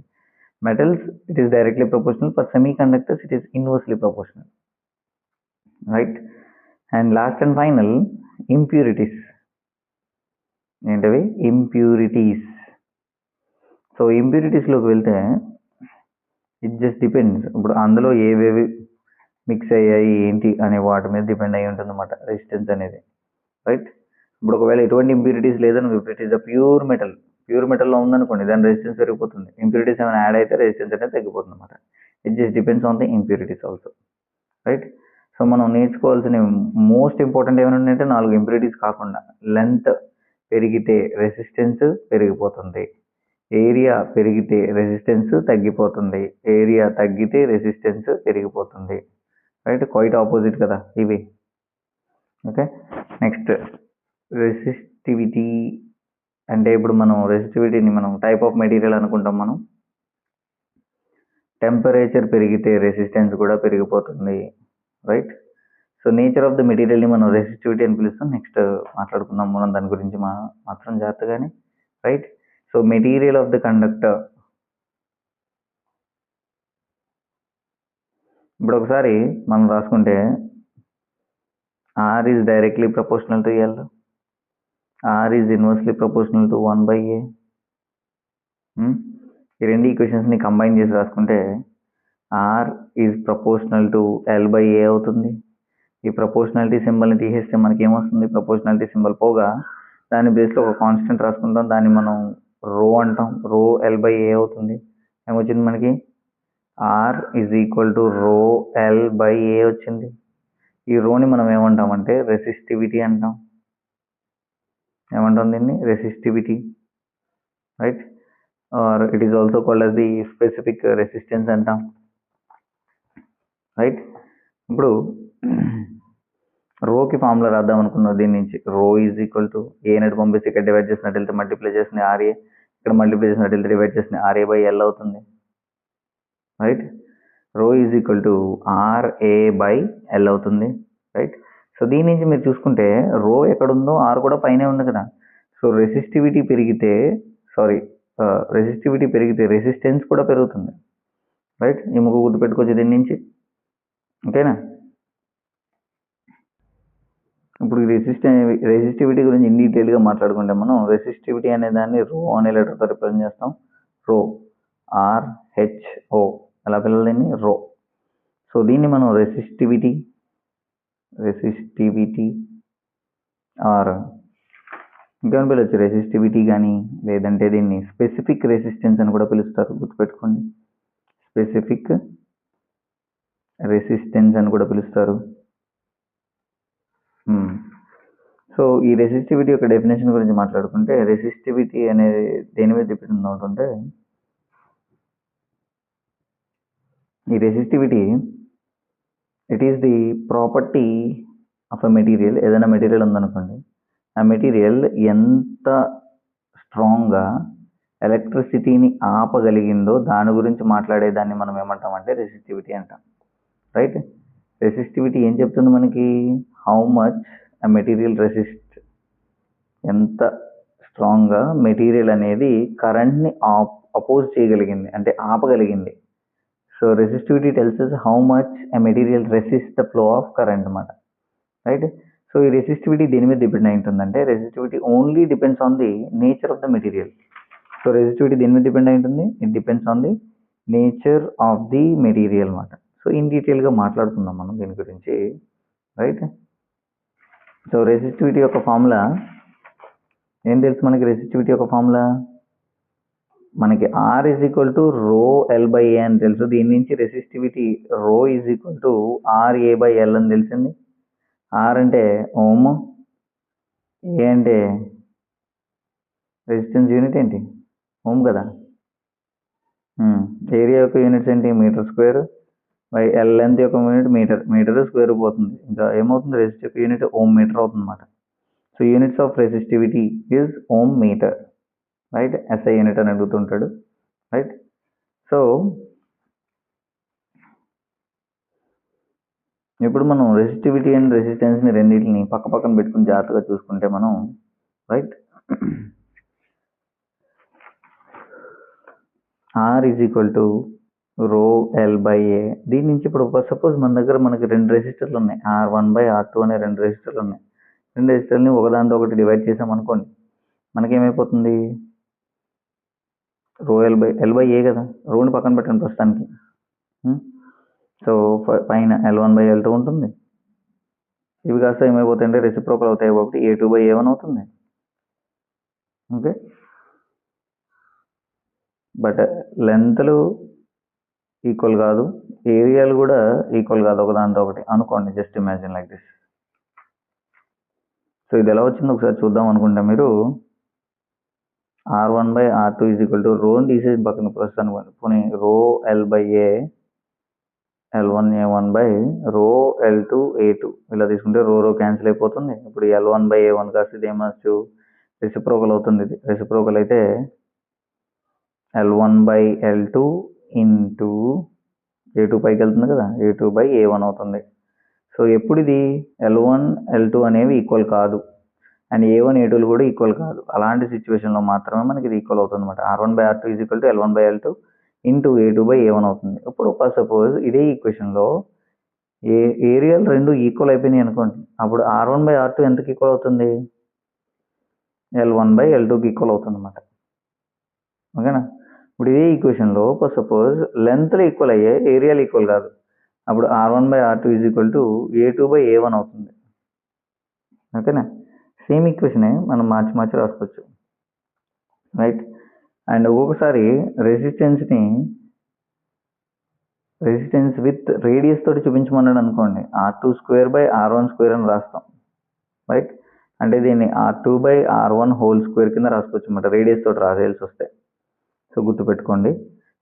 Metals it is directly proportional, for semi conductors it is inversely proportional, right. And last and final, impurities. ఏంటవి, ఇంప్యూరిటీస్. సో ఇంప్యూరిటీస్లోకి వెళ్తే ఇట్ జస్ట్ డిపెండ్స్. ఇప్పుడు అందులో ఏవేవి మిక్స్ అయ్యాయి ఏంటి అనే వాటి మీద డిపెండ్ అయి ఉంటుంది అన్నమాట రెసిస్టెన్స్ అనేది, రైట్. ఇప్పుడు ఒకవేళ ఎటువంటి ఇంప్యూరిటీస్ లేదని, ఇట్ ఈస్ ద ప్యూర్ మెటల్లో ఉందనుకోండి, దాని రెసిస్టెన్స్ పెరిగిపోతుంది. ఇంప్యూరిటీస్ ఏమైనా యాడ్ అయితే రెసిస్టెన్స్ అనేది తగ్గిపోతుంది అన్నమాట. It just depends on the impurities also, right. So మనం నేర్చుకోవాల్సిన మోస్ట్ ఇంపార్టెంట్ ఏమైనా ఉన్నాయంటే 4 ఇంప్యూరిటీస్ కాకుండా, లెంత్ పెరిగితే రెసిస్టెన్స్ పెరిగిపోతుంది, ఏరియా పెరిగితే రెసిస్టెన్స్ తగ్గిపోతుంది, ఏరియా తగ్గితే రెసిస్టెన్స్ పెరిగిపోతుంది, రైట్. క్వైట్ ఆపోజిట్ కదా ఇవి, ఓకే. నెక్స్ట్ రెసిస్టివిటీ అంటే ఇప్పుడు మనం రెసిస్టివిటీని మనం టైప్ ఆఫ్ మెటీరియల్ అనుకుంటాం. మనం టెంపరేచర్ పెరిగితే రెసిస్టెన్స్ కూడా పెరిగిపోతుంది, right? So nature of the మెటీరియల్ని మనం రెసిస్టివిటీ అని పిలుస్తాం. నెక్స్ట్ మాట్లాడుకుందాం మనం దాని గురించి మాత్రం జాగ్రత్తగానే, right? So material of the conductor, ఇప్పుడు ఒకసారి మనం రాసుకుంటే R is directly proportional to L, R is inversely proportional to 1/A. ఈ రెండు ఈక్వేషన్స్ని కంబైన్ చేసి రాసుకుంటే R is proportional to L/A అవుతుంది. ఈ ప్రపోర్షనాలిటీ సింబల్ని తీసేస్తే మనకి ఏమొస్తుంది? ప్రపోర్షనాలిటీ సింబల్ పోగా దాని బేస్లో ఒక కాన్స్టెంట్ రాసుకుంటాం, దాన్ని మనం రో అంటాం. రో L/A అవుతుంది. ఏమొచ్చింది మనకి? R is equal to రో L/A వచ్చింది. ఈ రోని మనం ఏమంటామంటే రెసిస్టివిటీ అంటాం. ఏమంటాం దీన్ని? Resistivity, right? Or it is also called as the specific resistance అంటాం, రైట్? ఇప్పుడు రోకి ఫార్ములా రాద్దాం అనుకున్నాం. దీని నుంచి రో ఈజ్ ఈక్వల్ టు ఏనటి పంపిస్తే ఇక్కడ డివైడ్ చేసినట్టు వెళ్తే మల్టిప్లై చేసిన ఆర్ఏ, ఇక్కడ మల్టిప్లై చేసినట్టు వెళ్తే డివైడ్ చేసిన RA/L అవుతుంది, రైట్? రో ఈజ్ ఈక్వల్ టు RA/L అవుతుంది, రైట్? సో దీని నుంచి మీరు చూసుకుంటే రో ఎక్కడుందో ఆర్ కూడా పైనే ఉంది కదా. సో రెసిస్టివిటీ పెరిగితే రెసిస్టెన్స్ కూడా పెరుగుతుంది, రైట్? ఈ ముగ్గు గుర్తుపెట్టుకోవచ్చు దీని నుంచి, ఓకేనా? ఇప్పుడు రెసిస్టివిటీ గురించి ఇన్ డీటెయిల్గా మాట్లాడుకుంటే మనం రెసిస్టివిటీ అనే దాన్ని రో అనే లెటర్తో రిప్రజెంట్ చేస్తాం. రో RHO ఎలా పిల్లలు దీన్ని? రో. సో దీన్ని మనం రెసిస్టివిటీ ఆర్ ఇంకేమైనా పిలవచ్చు, రెసిస్టివిటీ కానీ, లేదంటే దీన్ని స్పెసిఫిక్ రెసిస్టెన్స్ అని కూడా పిలుస్తారు, గుర్తుపెట్టుకోండి. స్పెసిఫిక్ రెసిస్టెన్స్ అని కూడా పిలుస్తారు. సో ఈ రెసిస్టివిటీ యొక్క డెఫినేషన్ గురించి మాట్లాడుకుంటే రెసిస్టివిటీ అనేది దేని మీద డిపెండ్ అవుతుంటే, ఈ resistivity it is the property of a material. ఏదైనా మెటీరియల్ ఉందనుకోండి, ఆ మెటీరియల్ ఎంత స్ట్రాంగ్గా ఎలక్ట్రిసిటీని ఆపగలిగిందో దాని గురించి మాట్లాడేదాన్ని మనం ఏమంటామంటే రెసిస్టివిటీ అంటాం, రైట్? రెసిస్టివిటీ ఏం చెప్తుంది మనకి? How much a material resist, ఎంత స్ట్రాంగ్గా మెటీరియల్ అనేది కరెంట్ని అపోజ్ చేయగలిగింది, అంటే ఆపగలిగింది. So resistivity tells us how much a material resist the flow of current అన్నమాట, రైట్? సో ఈ రెసిస్టివిటీ దేని మీద డిపెండ్ అయి ఉంటుందంటే resistivity only depends on the nature of the material. So resistivity దేని మీద డిపెండ్ అయి ఉంటుంది? It depends on the nature of the material అన్నమాట. సో ఇన్ డీటెయిల్గా మాట్లాడుకుందాం మనం దీని గురించి, రైట్? సో రెసిస్టివిటీ యొక్క ఫార్ములా ఏం తెలుసు మనకి? రెసిస్టివిటీ యొక్క ఫార్ములా మనకి R ఈజ్ ఈక్వల్ టు రో L/A అని తెలుసు. దీని నుంచి రెసిస్టివిటీ రో ఈజ్ ఈక్వల్ టు RA/L అని తెలిసింది. R అంటే ఓమ్, ఏ అంటే రెసిస్టెన్స్ యూనిట్ ఏంటి? ఓమ్ కదా. ఏరియా యొక్క యూనిట్స్ ఏంటి? Metre square. By L length యొక్క యూనిట్ మీటర్ స్క్వేర్ పోతుంది. ఇంకా ఏమవుతుంది? రెసిస్ట్ యొక్క యూనిట్ ఓమ్ మీటర్ అవుతుంది అన్నమాట. So units of resistivity is ohm meter, right? SI unit అని అడుగుతుంటాడు, రైట్? సో ఇప్పుడు మనం రెసిస్టివిటీ అండ్ రెసిస్టెన్స్ని రెండింటిని పక్క పక్కన పెట్టుకుని జాగ్రత్తగా చూసుకుంటే మనం, right, R is equal to రో L/A. దీని నుంచి ఇప్పుడు సపోజ్ మన దగ్గర మనకి రెండు రెసిస్టర్లు ఉన్నాయి, R1/R2 అనే రెండు రెసిస్టర్లు ఉన్నాయి. రెండు రెసిస్టర్ని ఒకదానితో ఒకటి డివైడ్ చేసాం అనుకోండి, మనకేమైపోతుంది? రో L/A కదా. రోని పక్కన పెట్టండి ప్రస్తుతానికి. సో పైన L1/L2 ఉంటుంది. ఇవి కాస్త ఏమైపోతాయంటే రెసిప్రోకల్ అవుతాయి కాబట్టి A2/A1 అవుతుంది, ఓకే? బట్ లెంత్లు ఈక్వల్ కాదు, ఏరియాలు కూడా ఈక్వల్ కాదు ఒకదానితో ఒకటి అనుకోండి. Just imagine like this. So ఇది ఎలా వచ్చిందో ఒకసారి చూద్దాం అనుకుంటే మీరు R1/R2 ఈజ్ ఈక్వల్ టు రోని తీసేసి పక్కన ప్రస్తుతానికి పోనీ రో L/A L1A1 రో L2A2 ఇలా తీసుకుంటే రో క్యాన్సిల్ అయిపోతుంది. ఇప్పుడు L1/A1 కాస్త ఇది ఏమొచ్చు? రెసిప్రోకల్ అవుతుంది. ఇది రెసిప్రోకల్ అయితే L1/L2 ఇంటూ A2 పైకి వెళ్తుంది కదా, A2/A1 అవుతుంది. సో ఎప్పుడు ఇది L1 L2 అనేవి ఈక్వల్ కాదు అండ్ A1 A2లు కూడా ఈక్వల్ కాదు, అలాంటి సిచ్యువేషన్లో మాత్రమే మనకి ఇది ఈక్వల్ అవుతుంది అనమాట. R1/R2 = L1/L2 ఇంటూ A2/A1 అవుతుంది. ఇప్పుడు సపోజ్ ఇదే ఈక్వేషన్లో ఏరియాలు రెండు ఈక్వల్ అయిపోయినాయి అనుకోండి, అప్పుడు R1/R2 ఎంతకి ఈక్వల్ అవుతుంది? L1/L2కి ఈక్వల్ అవుతుంది అనమాట. ఓకేనా? ఇప్పుడు ఇదే ఈక్వేషన్లో సపోజ్ లెంత్లు ఈక్వల్ అయ్యాయి, ఏరియాలు ఈక్వల్ కాదు, అప్పుడు R1/R2 = A2/A1 అవుతుంది. ఓకేనా? సేమ్ ఈక్వేషనే మనం మార్చి రాసుకోవచ్చు, రైట్? అండ్ ఒక్కొక్కసారి రెసిస్టెన్స్ విత్ రేడియస్ తోటి చూపించమన్నాడు అనుకోండి, R2² అని రాస్తాం, రైట్? అంటే దీన్ని R2/R1² కింద రాసుకోవచ్చు అన్నమాట, రేడియస్ తోటి రాసేయాల్సి వస్తే. సో గుర్తుపెట్టుకోండి.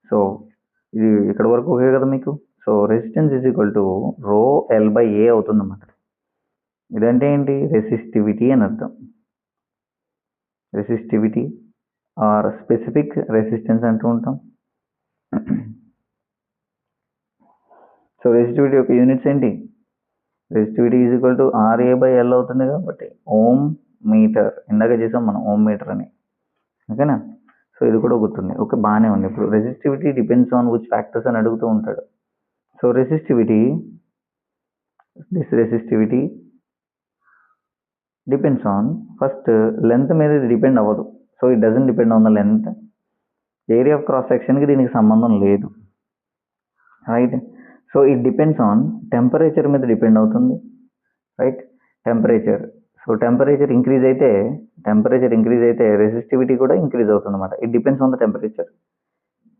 సో ఇది ఇక్కడ వరకు ఓకే కదా మీకు? సో రెసిస్టెన్స్ ρL/A అవుతుంది అన్నమాట. ఇదంటే ఏంటి? రెసిస్టివిటీ అని అర్థం. రెసిస్టివిటీ ఆర్ స్పెసిఫిక్ రెసిస్టెన్స్ అంటూ ఉంటాం. సో రెసిస్టివిటీ యొక్క యూనిట్స్ ఏంటి? రెసిస్టివిటీ RA/L అవుతుంది కాబట్టి ఓం మీటర్, ఇందాక చేసాం మనం ఓం మీటర్ అని. ఓకేనా? సో ఇది కూడా గుర్తుంది. ఓకే, బాగానే ఉంది. ఇప్పుడు resistivity depends on which factors అని అడుగుతూ ఉంటాడు. So resistivity depends on, first length మీద ఇది డిపెండ్ అవ్వదు. So it doesn't depend on the length. Area of cross section దీనికి సంబంధం లేదు, right? So it depends on temperature మీద డిపెండ్ అవుతుంది, right? Temperature. So temperature increase అయితే రెసిస్టివిటీ కూడా ఇంక్రీజ్ అవుతుంది అన్నమాట. It depends on the temperature.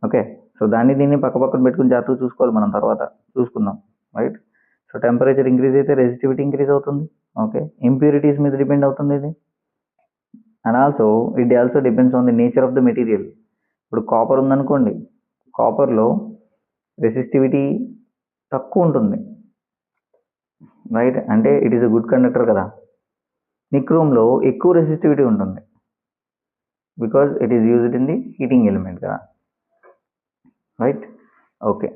Okay, so దీన్ని పక్కన పెట్టుకుని జాగ్రత్తగా చూసుకోవాలి, మనం తర్వాత చూసుకుందాం, రైట్? సో టెంపరేచర్ ఇంక్రీజ్ అయితే రెసిస్టివిటీ ఇంక్రీజ్ అవుతుంది. ఓకే, ఇంప్యూరిటీస్ మీద డిపెండ్ అవుతుంది ఇది. And it also depends on the nature of the material. ఇప్పుడు కాపర్ ఉందనుకోండి, కాపర్లో రెసిస్టివిటీ తక్కువ ఉంటుంది, రైట్? అంటే it is a good conductor కదా. నిక్రోమ్లో ఎక్కువ రెసిస్టివిటీ ఉంటుంది, because it is used in the heating element కదా, రైట్? ఓకే,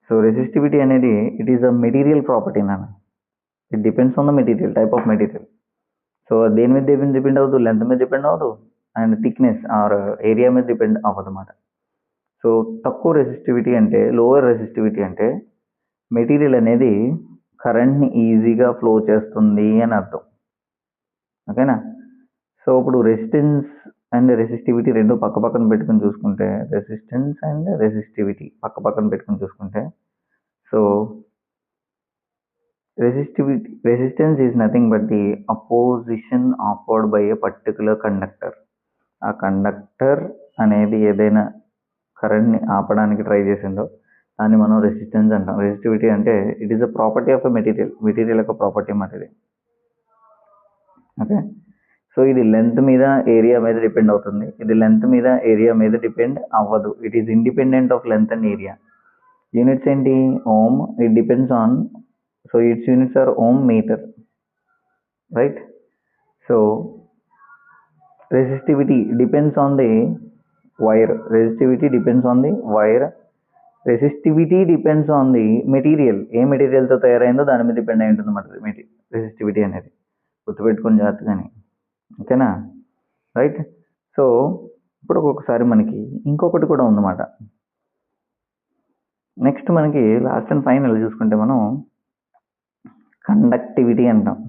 సో రెసిస్టివిటీ అనేది it is a material property నాన్న. It depends on the material, type of material. So దేని మీద depend అవ్వదు, లెంత్ మీద డిపెండ్ అవ్వదు, అండ్ థిక్నెస్ ఆర్ ఏరియా మీద depend అవ్వదు అన్నమాట. సో తక్కువ రెసిస్టివిటీ అంటే, లోవర్ రెసిస్టివిటీ అంటే మెటీరియల్ అనేది కరెంట్ని ఈజీగా ఫ్లో చేస్తుంది అని అర్థం. ఓకేనా? సో ఇప్పుడు రెసిస్టెన్స్ అండ్ రెసిస్టివిటీ రెండు పక్కన పెట్టుకుని చూసుకుంటే, so resistance is nothing but the opposition offered by A particular conductor. ఆ కండక్టర్ అనేది ఏదైనా కరెంట్ని ఆపడానికి ట్రై చేసిందో దాన్ని మనం రెసిస్టెన్స్ అంటాం. రెసిస్టివిటీ అంటే it is a property of a material యొక్క ప్రాపర్టీ అన్నమాట ఇది. ఓకే, సో ఇది లెంత్ మీద ఏరియా మీద డిపెండ్ అవుతుంది, ఇది లెంత్ మీద ఏరియా మీద డిపెండ్ అవ్వదు. It is independent of length and area. Units ఏంటి? Ohm. It depends on, so its units are ohm meter, right? So resistivity depends on the wire. Resistivity depends on the material. ఏ మెటీరియల్తో తయారైందో దాని మీద depend అయి ఉంటుంది అన్నమాట resistivity అనేది. గుర్తుపెట్టుకొని జాగ్రత్తగానే, ఓకేనా? రైట్. సో ఇప్పుడు ఒక్కొక్కసారి మనకి ఇంకొకటి కూడా ఉందన్నమాట. నెక్స్ట్ మనకి లాస్ట్ అండ్ ఫైనల్ చూసుకుంటే మనం కండక్టివిటీ అంటాం.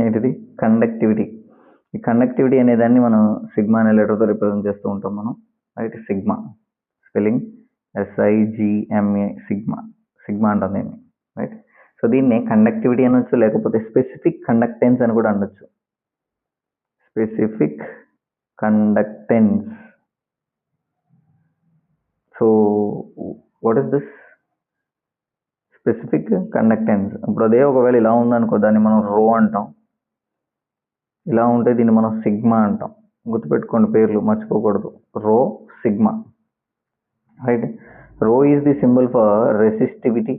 ఏంటిది? కండక్టివిటీ. ఈ కండక్టివిటీ అనే దాన్ని మనం సిగ్మా అనే లెటర్తో రిప్రజెంట్ చేస్తూ ఉంటాం మనం, right? Sigma, spelling SIGMA, sigma అంటాం దీన్ని, రైట్? సో దీన్ని కండక్టివిటీ అనొచ్చు, లేకపోతే స్పెసిఫిక్ కండక్టెన్స్ అని కూడా అనొచ్చు. Specific conductance. So what is this specific conductance? ఇప్పుడు అదే ఒకవేళ ఇలా ఉందనుకో, దాన్ని మనం రో అంటాం. ఇలా ఉంటే దీన్ని మనం సిగ్మా అంటాం. గుర్తుపెట్టుకోండి, పేర్లు మర్చిపోకూడదు. రో, సిగ్మా, రైట్? రో is the symbol for resistivity,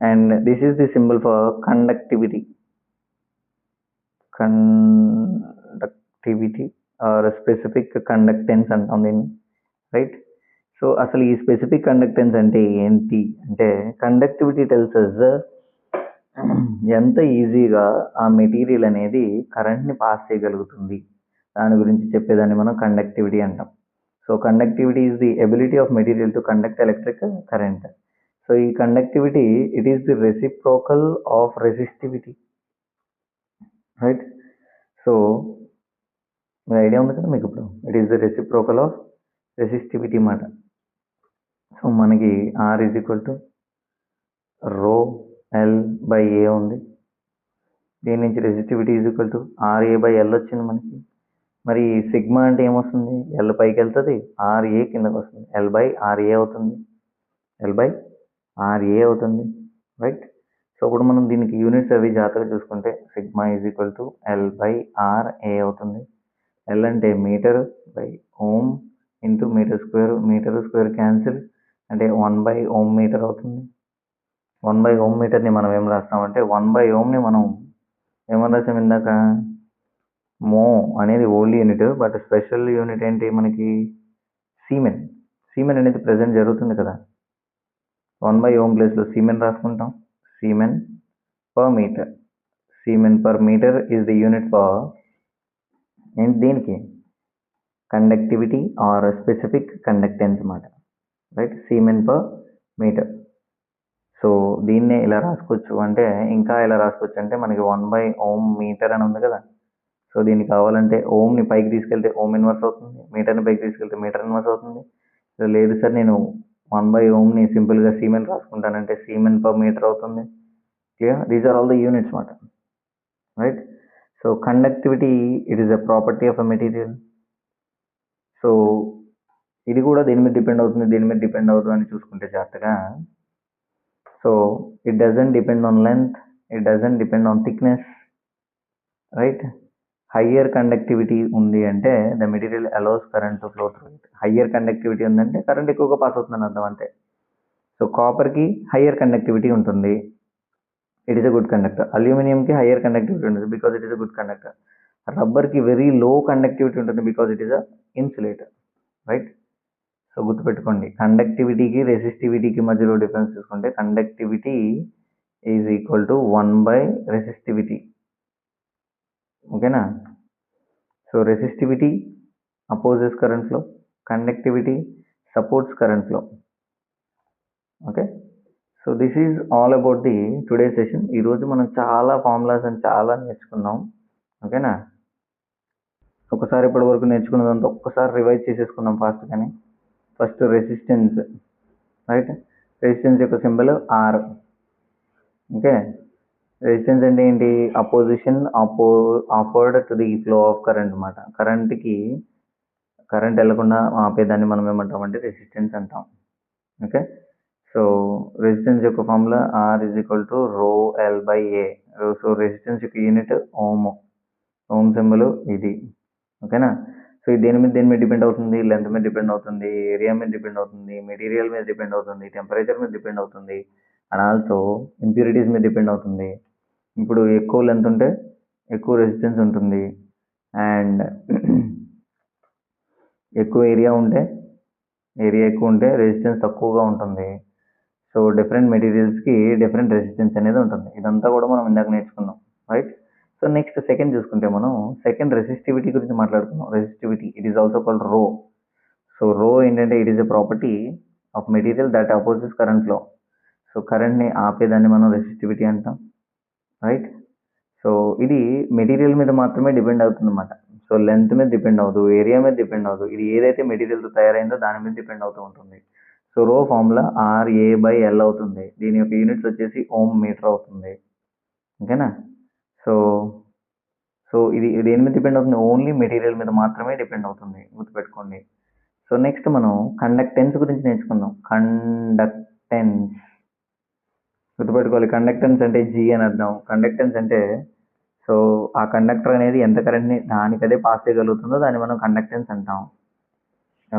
and this is the symbol for conductivity or specific conductance అంటాం దీన్ని, రైట్. సో అసలు ఈ స్పెసిఫిక్ కండక్టెన్స్ అంటే ఏంటి అంటే, కండక్టివిటీ టెల్స్ us ఎంత ఈజీగా ఆ మెటీరియల్ అనేది కరెంట్ని పాస్ చేయగలుగుతుంది దాని గురించి చెప్పేదాన్ని మనం కండక్టివిటీ అంటాం. So conductivity is the ability of material to conduct electric current. So ఈ conductivity it is the reciprocal of resistivity, right. So మీ ఐడియా ఉంది కదా మీకు ఇప్పుడు, it is the reciprocal of resistivity మాట. సో మనకి R is equal to rho L by A ఉంది. దీని నుంచి resistivity is equal to R A by L వచ్చింది మనకి. మరి సిగ్మా అంటే ఏమొస్తుంది, ఎల్ పైకి వెళ్తుంది, ఆర్ఏ కిందకి వస్తుంది, ఎల్ బై ఆర్ఏ అవుతుంది, ఎల్ బై ఆర్ఏ అవుతుంది, రైట్. సో ఇప్పుడు మనం దీనికి యూనిట్స్ అవి జాగ్రత్తగా చూసుకుంటే sigma is equal to L by R A అవుతుంది. ఎల్ అంటే metre by ohm into metre square cancel అంటే 1 ఓమ్ మీటర్ అవుతుంది. 1 ఓమ్ మీటర్ని మనం ఏం రాస్తామంటే 1 ఓమ్ని మనం ఏమని రాసాం ఇందాక, మో అనేది old unit, but special unit ఏంటి మనకి సీమెన్ అనేది ప్రజెంట్ జరుగుతుంది కదా. 1 ఓమ్ ప్లేస్లో సీమెన్ రాసుకుంటాం, siemens per metre is the unit for ఏంటి దీనికి కండక్టివిటీ ఆర్ స్పెసిఫిక్ కండక్టెన్స్ అన్నమాట, right. Siemens per metre. So దీన్నే ఇలా రాసుకోవచ్చు అంటే, ఇంకా ఇలా రాసుకోవచ్చు అంటే మనకి 1 ఓమ్ మీటర్ అని ఉంది కదా. సో దీనికి కావాలంటే ఓమ్ని పైకి తీసుకెళ్తే ఓమ్ ఇన్వర్స్ అవుతుంది, మీటర్ని పైకి తీసుకెళ్తే మీటర్ ఇన్వర్స్ అవుతుంది. సో లేదు సార్ నేను 1 ఓమ్ని సింపుల్గా సీమెన్ రాసుకుంటానంటే సీమెన్ పర్ మీటర్ అవుతుంది. Clear, these are all the units మాట, right. So conductivity it is a property of a material. So ఇది కూడా దేని మీద డిపెండ్ అవుతుంది అని చూసుకుంటే జాగ్రత్తగా. So it doesn't depend on length, it doesn't depend on thickness, right. Higher conductivity ఉంది అంటే the material allows current to flow through it. Higher conductivity ఉందంటే కరెంట్ ఎక్కువగా పాస్ అవుతుందని అర్థం అంతే. సో కాపర్కి హయ్యర్ కండక్టివిటీ ఉంటుంది, it is a good conductor. అల్యూమినియంకి హయ్యర్ కండక్టివిటీ ఉంటుంది because it is a good conductor. రబ్బర్కి వెరీ లో కండక్టివిటీ ఉంటుంది because it is a insulator, right. So గుర్తుపెట్టుకోండి, కండక్టివిటీకి రెసిస్టివిటీకి మధ్యలో డిఫరెన్స్ చూసుకుంటే conductivity is equal to 1 resistivity, ఓకేనా. So resistivity opposes current flow, conductivity supports current flow, okay. So this is all about the today session. ఈరోజు మనం చాలా formulas అని చాలా నేర్చుకున్నాం, ఓకేనా. ఒకసారి ఇప్పటి వరకు నేర్చుకున్నదంతా ఒక్కసారి రివైజ్ చేసేసుకుందాం ఫాస్ట్గానే. First resistance, right. రెసిస్టెన్స్ యొక్క సింబల్ ఆర్, ఓకే. రెసిస్టెన్స్ అంటే ఏంటి, opposition offered to the flow of current అన్నమాట. కరెంట్ వెళ్లకుండా ఆపేదాన్ని మనం ఏమంటామంటే రెసిస్టెన్స్ అంటాం, ఓకే. సో రెసిస్టెన్స్ యొక్క formula R is equal to rho L by A. So resistance యొక్క యూనిట్ ఓమ్ సింబల్ ఇది, ఓకేనా. సో ఇది దేని మీద డిపెండ్ అవుతుంది, లెంత్ మీద డిపెండ్ అవుతుంది, ఏరియా మీద డిపెండ్ అవుతుంది, మెటీరియల్ మీద డిపెండ్ అవుతుంది, టెంపరేచర్ మీద డిపెండ్ అవుతుంది, అండ్ ఆల్సో ఇంప్యూరిటీస్ మీద డిపెండ్ అవుతుంది. ఇప్పుడు ఎక్కువ లెంత్ ఉంటే ఎక్కువ రెసిస్టెన్స్ ఉంటుంది, అండ్ ఎక్కువ ఏరియా ఎక్కువ ఉంటే రెసిస్టెన్స్ తక్కువగా ఉంటుంది. సో డిఫరెంట్ మెటీరియల్స్కి డిఫరెంట్ రెసిస్టెన్స్ అనేది ఉంటుంది. ఇదంతా కూడా మనం ఇందాక నేర్చుకున్నాం, రైట్. సో నెక్స్ట్ సెకండ్ చూసుకుంటే మనం సెకండ్ రెసిస్టివిటీ గురించి మాట్లాడుకున్నాం. Resistivity it is also called రో. సో రో ఏంటంటే it is a property of material that opposes current flow. So కరెంట్ని ఆపేదాన్ని మనం రెసిస్టివిటీ అంటాం, రైట్. సో ఇది మెటీరియల్ మీద మాత్రమే డిపెండ్ అవుతుంది అన్నమాట. సో లెంత్ మీద డిపెండ్ అవ్వదు, ఏరియా మీద డిపెండ్ అవ్వదు, ఇది ఏదైతే మెటీరియల్తో తయారైందో దాని మీద డిపెండ్ అవుతూ ఉంటుంది. సో రో ఫార్ములా ఆర్ఏ బై ఎల్ అవుతుంది. దీని యొక్క యూనిట్స్ వచ్చేసి ఓమ్ మీటర్ అవుతుంది, ఓకేనా. సో ఇది దేని మీద డిపెండ్ అవుతుంది, ఓన్లీ మెటీరియల్ మీద మాత్రమే డిపెండ్ అవుతుంది, గుర్తుపెట్టుకోండి. సో నెక్స్ట్ మనం కండక్టెన్స్ గురించి నేర్చుకుందాం. కండక్టెన్స్ గుర్తుపెట్టుకోవాలి. కండక్టెన్స్ అంటే జీ అని అర్థం. కండక్టెన్స్ అంటే సో ఆ కండక్టర్ అనేది ఎంత కరెంట్ని దానికదే పాస్ చేయగలుగుతుందో దాన్ని మనం కండక్టెన్స్ అంటాం,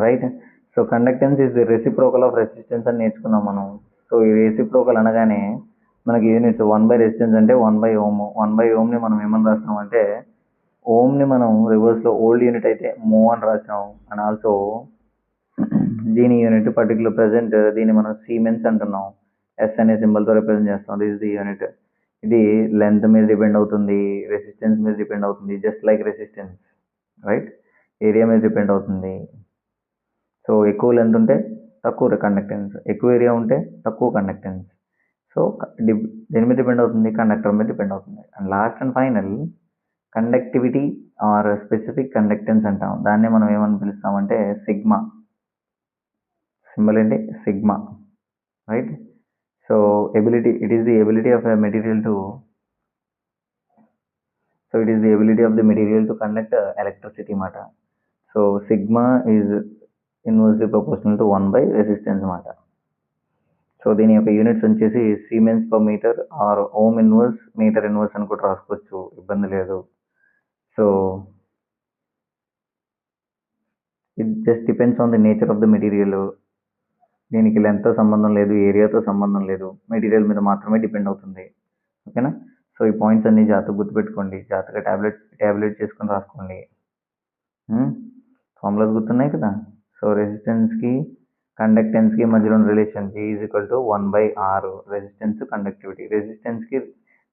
right. So conductance is the reciprocal of resistance అని నేర్చుకున్నాం మనం. సో ఈ రెసిప్రోకల్ అనగానే మనకి యూనిట్స్ 1/రెసిస్టెన్స్ అంటే 1/ఓమ్. 1/ఓమ్ని మనం ఏమని రాస్తాం అంటే ఓమ్ని మనం రివర్స్లో ఓల్డ్ యూనిట్ అయితే మో అని రాసాం. అండ్ ఆల్సో దీని యూనిట్ పర్టికులర్ ప్రెసెంట్ దీన్ని మనం సీమెన్స్ అంటున్నాం. ఎస్ అనే సింబల్తో రిప్రజెంట్ చేస్తాం. This the unit. ఇది లెంత్ మీద డిపెండ్ అవుతుంది, రెసిస్టెన్స్ మీద డిపెండ్ అవుతుంది, just like resistance, right. Area మీద డిపెండ్ అవుతుంది. సో ఎక్కువ లెంత్ ఉంటే తక్కువ కండక్టెన్స్, ఎక్కువ ఏరియా ఉంటే తక్కువ కండక్టెన్స్. సో దేని మీద డిపెండ్ అవుతుంది? కండక్టర్ మీద డిపెండ్ అవుతుంది. And last and final conductivity or specific conductance అంటాం. దాన్నే మనం ఏమని పిలుస్తామంటే సిగ్మా. సింబల్ ఏంటి? Sigma, right. So ability, it is the ability of a material to conduct electricity మాట. So sigma is inversely proportional to 1/రెసిస్టెన్స్ మాట. సో దీని యొక్క యూనిట్స్ వచ్చేసి siemens per metre or ohm inverse, metre inverse అని కూడా రాసుకోవచ్చు, ఇబ్బంది లేదు. So it just depends on the nature of the material. దీనికి లెంత్తో సంబంధం లేదు, ఏరియాతో సంబంధం లేదు, మెటీరియల్ మీద మాత్రమే డిపెండ్ అవుతుంది. ఓకేనా? సో ఈ పాయింట్స్ అన్ని జాగ్రత్తగా గుర్తుపెట్టుకోండి, జాగ్రత్తగా ట్యాబ్లెట్ చేసుకొని రాసుకోండి. ఫార్ములాస్ గుర్తున్నాయి కదా. సో రెసిస్టెన్స్కి కండక్టెన్స్కి మధ్యలో ఉన్న relation G is equal to 1/R. Resistance conductivity, రెసిస్టెన్స్కి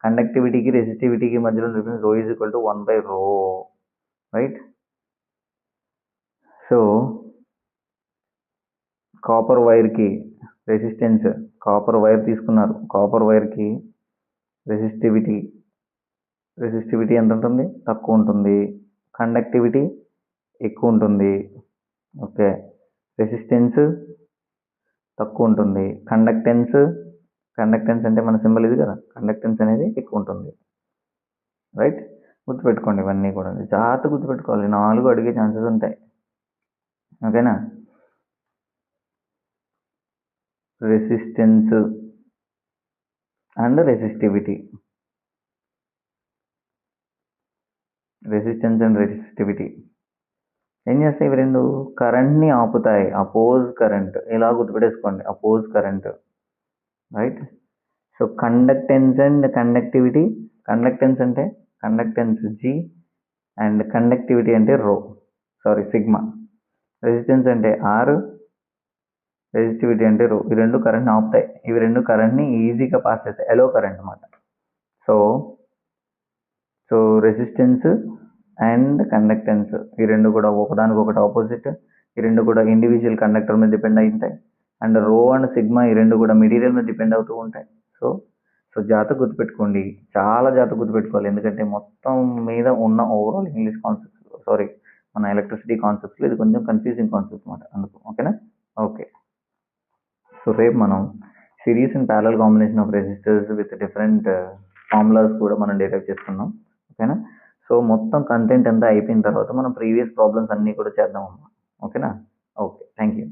కండక్టివిటీకి రెసిస్టివిటీకి మధ్యలో ఉన్న relation ρ is equal to 1/ρ, right. So copper వైర్కి రెసిస్టెన్స్, కాపర్ వైర్ తీసుకున్నారు, కాపర్ వైర్కి రెసిస్టివిటీ ఎంత ఉంటుంది? తక్కువ ఉంటుంది. కండక్టివిటీ ఎక్కువ ఉంటుంది. ఓకే. రెసిస్టెన్స్ తక్కువ ఉంటుంది. కండక్టెన్స్ అంటే మన సింబల్ ఇది కదా, కండక్టెన్స్ అనేది ఎక్కువ ఉంటుంది, రైట్. గుర్తుపెట్టుకోండి, ఇవన్నీ కూడా జాగ్రత్తగా గుర్తుపెట్టుకోవాలి. 4 అడిగే ఛాన్సెస్ ఉంటాయి. ఓకేనా? రెసిస్టెన్స్ అండ్ రెసిస్టివిటీ, ఏం చేస్తాయి? ఇవి రెండు కరెంట్ని ఆపుతాయి. అపోజ్ కరెంట్, ఇలా గుర్తుపెట్టేసుకోండి, oppose current, right. So conductance and conductivity, conductance అంటే కండక్టెన్స్ G అండ్ కండక్టివిటీ అంటే సిగ్మా. రెసిస్టెన్స్ అంటే R, రెసిస్టివిటీ అంటే ρ. ఈ రెండు కరెంట్ని ఆపుతాయి. ఇవి రెండు కరెంట్ని ఈజీగా పాస్ చేస్తాయి, ఎలో కరెంట్ అన్నమాట. సో రెసిస్టెన్స్ అండ్ కండక్టెన్స్ ఈ రెండు కూడా ఒకదానికొకటి ఆపోజిట్. ఈ రెండు కూడా ఇండివిజువల్ కండక్టర్ మీద డిపెండ్ అయి ఉంటాయి. అండ్ ρ అండ్ సిగ్మా ఈ రెండు కూడా మెటీరియల్ మీద డిపెండ్ అవుతూ ఉంటాయి. సో జాగ్రత్త గుర్తుపెట్టుకోండి, చాలా జాగ్రత్త గుర్తుపెట్టుకోవాలి. ఎందుకంటే మొత్తం మీద ఉన్న ఓవరాల్ ఇంగ్లీష్ కాన్సెప్ట్స్, మన ఎలక్ట్రిసిటీ కాన్సెప్ట్స్లో ఇది కొంచెం కన్ఫ్యూజింగ్ కాన్సెప్ట్ అనమాట, అందుకు. ఓకేనా? ఓకే. సో రేపు మనం series and parallel combination of resistors with different formulas కూడా మనం డెరైవ్ చేసుకున్నాం. ఓకేనా? సో మొత్తం కంటెంట్ అంతా అయిపోయిన తర్వాత మనం ప్రీవియస్ ప్రాబ్లమ్స్ అన్నీ కూడా చేద్దాం అమ్మా. ఓకేనా? Okay, thank you.